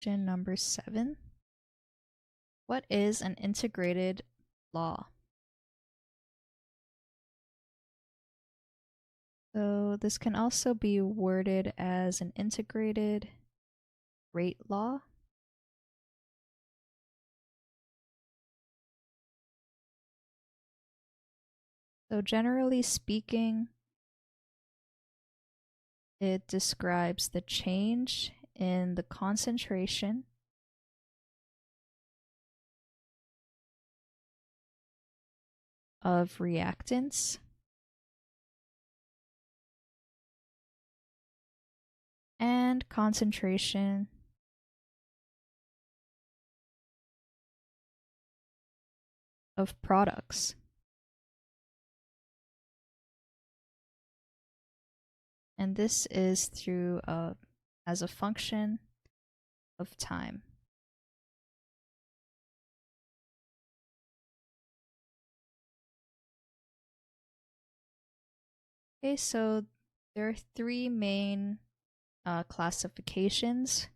Question number 7. What is an integrated law? So this can also be worded as an integrated rate law. So generally speaking, it describes the change in the concentration of reactants and concentration of products. And this is through as a function of time. Okay, so there are 3 main classifications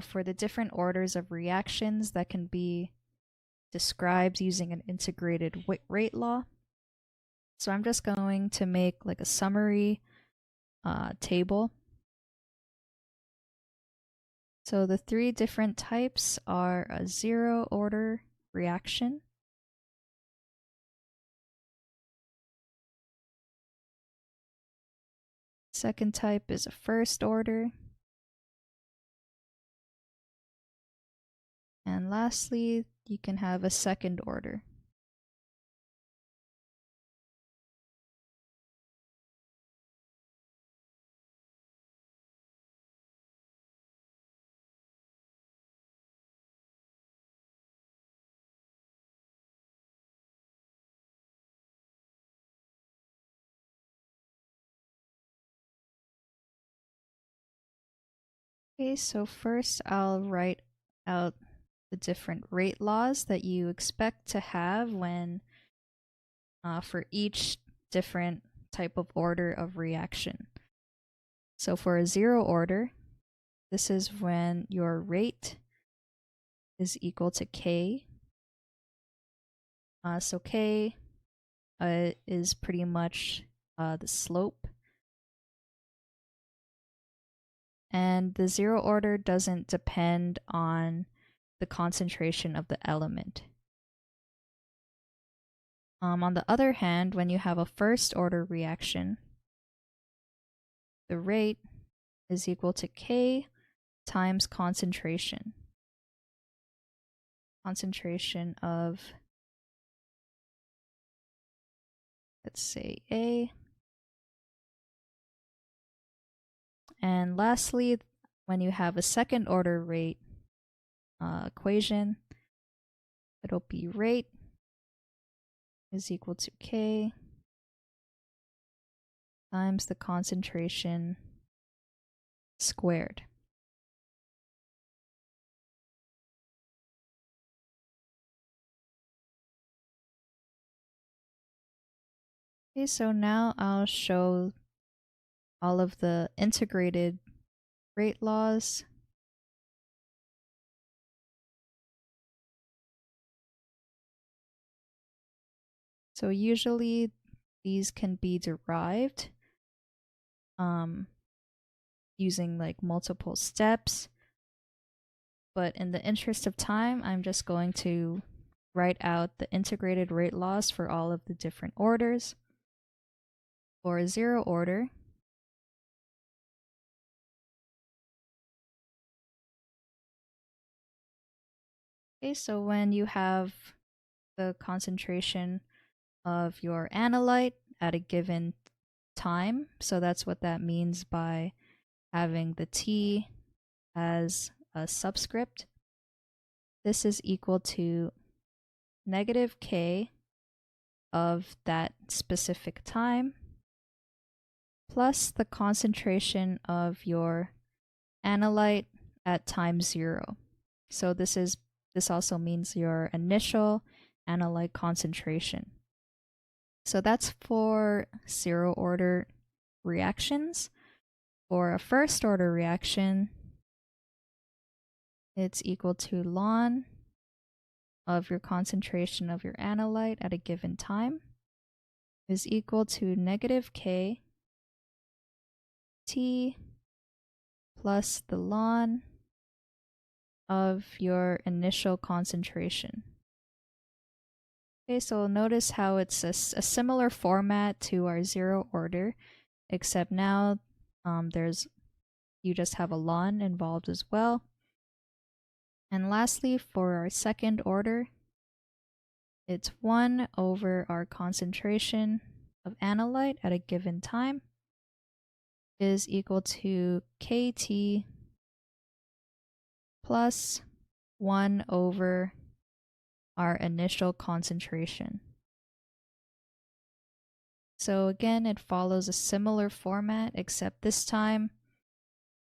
for the different orders of reactions that can be described using an integrated rate law. So I'm just going to make like a summary table. So the 3 different types are a 0 order reaction, second type is a first order, and lastly you can have a second order. Okay, so first I'll write out the different rate laws that you expect to have when for each different type of order of reaction. So for a 0 order, this is when your rate is equal to K. So K is pretty much the slope. And the 0 order doesn't depend on the concentration of the element. On the other hand, when you have a first order reaction, the rate is equal to K times concentration. Concentration of, let's say, A. And lastly, when you have a second order rate equation, it'll be rate is equal to K times the concentration squared. Okay, so now I'll show all of the integrated rate laws. So usually these can be derived using like multiple steps. But in the interest of time, I'm just going to write out the integrated rate laws for all of the different orders. For a 0 order, okay, so when you have the concentration of your analyte at a given time, so that's what that means by having the T as a subscript, this is equal to negative K of that specific time plus the concentration of your analyte at time 0. So this also means your initial analyte concentration. So that's for 0 order reactions. For a first order reaction, it's equal to ln of your concentration of your analyte at a given time is equal to negative k T plus the ln of your initial concentration. Okay, so notice how it's a similar format to our zero order, except now you just have a ln involved as well. And lastly, for our second order, it's 1 over our concentration of analyte at a given time is equal to kT plus 1 over our initial concentration. So again, it follows a similar format, except this time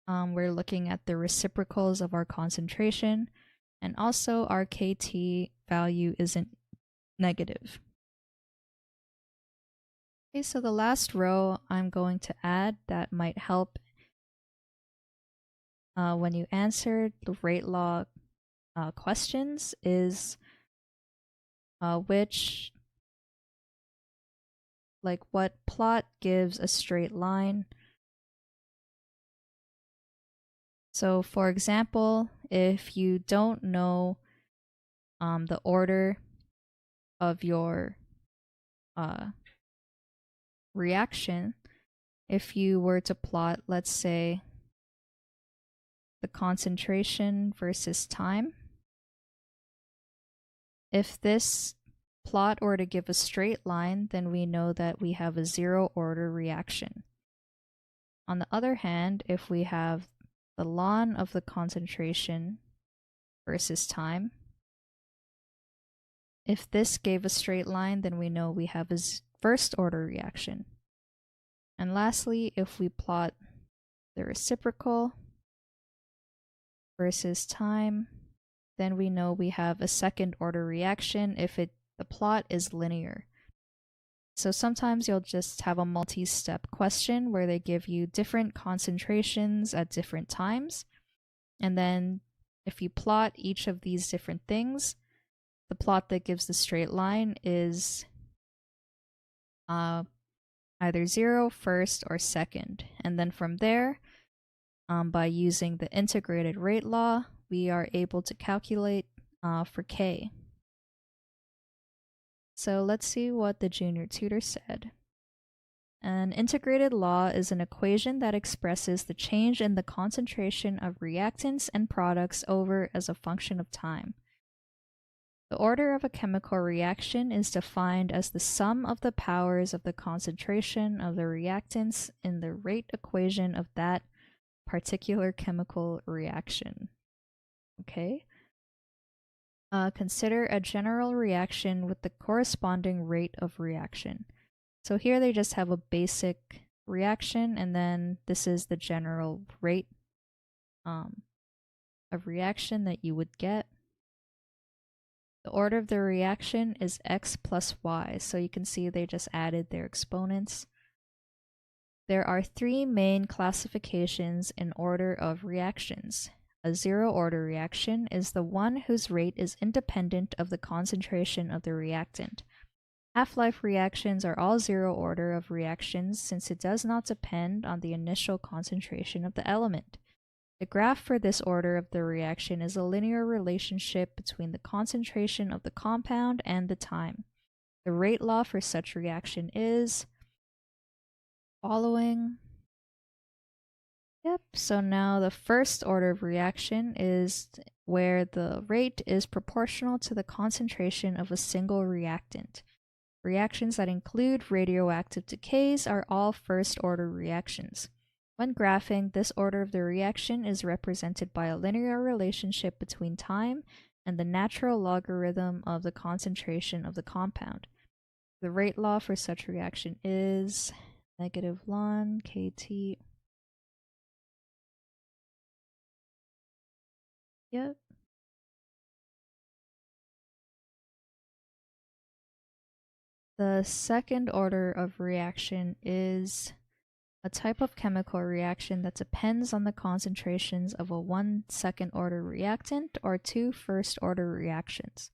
we're looking at the reciprocals of our concentration, and also our kT value isn't negative. Okay, so the last row I'm going to add that might help when you answer the rate law questions is what plot gives a straight line. So for example, if you don't know the order of your reaction, if you were to plot, let's say, the concentration versus time, if this plot were to give a straight line, then we know that we have a zero order reaction. On the other hand, if we have the ln of the concentration versus time, if this gave a straight line, then we know we have a first order reaction. And lastly, if we plot the reciprocal versus time, then we know we have a second order reaction if the plot is linear. So sometimes you'll just have a multi-step question where they give you different concentrations at different times. And then if you plot each of these different things, the plot that gives the straight line is either 0, first, or second. And then from there, by using the integrated rate law, we are able to calculate for k. So let's see what the junior tutor said. An integrated law is an equation that expresses the change in the concentration of reactants and products over as a function of time. The order of a chemical reaction is defined as the sum of the powers of the concentration of the reactants in the rate equation of that particular chemical reaction. Okay. Consider a general reaction with the corresponding rate of reaction. So here they just have a basic reaction, and then this is the general rate of reaction that you would get. The order of the reaction is x plus y, so you can see they just added their exponents. There are 3 main classifications in order of reactions. A zero-order reaction is the one whose rate is independent of the concentration of the reactant. Half-life reactions are all zero-order of reactions since it does not depend on the initial concentration of the element. The graph for this order of the reaction is a linear relationship between the concentration of the compound and the time. The rate law for such reaction is following. Yep, so now the first order of reaction is where the rate is proportional to the concentration of a single reactant. Reactions that include radioactive decays are all first order reactions. When graphing, this order of the reaction is represented by a linear relationship between time and the natural logarithm of the concentration of the compound. The rate law for such reaction is negative ln kT. Yep. The second order of reaction is a type of chemical reaction that depends on the concentrations of a 1 second-order reactant or 2 first-order reactions.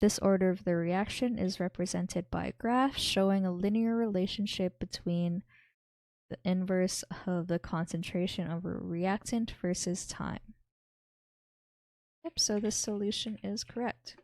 This order of the reaction is represented by a graph showing a linear relationship between the inverse of the concentration of a reactant versus time. Yep, so this solution is correct.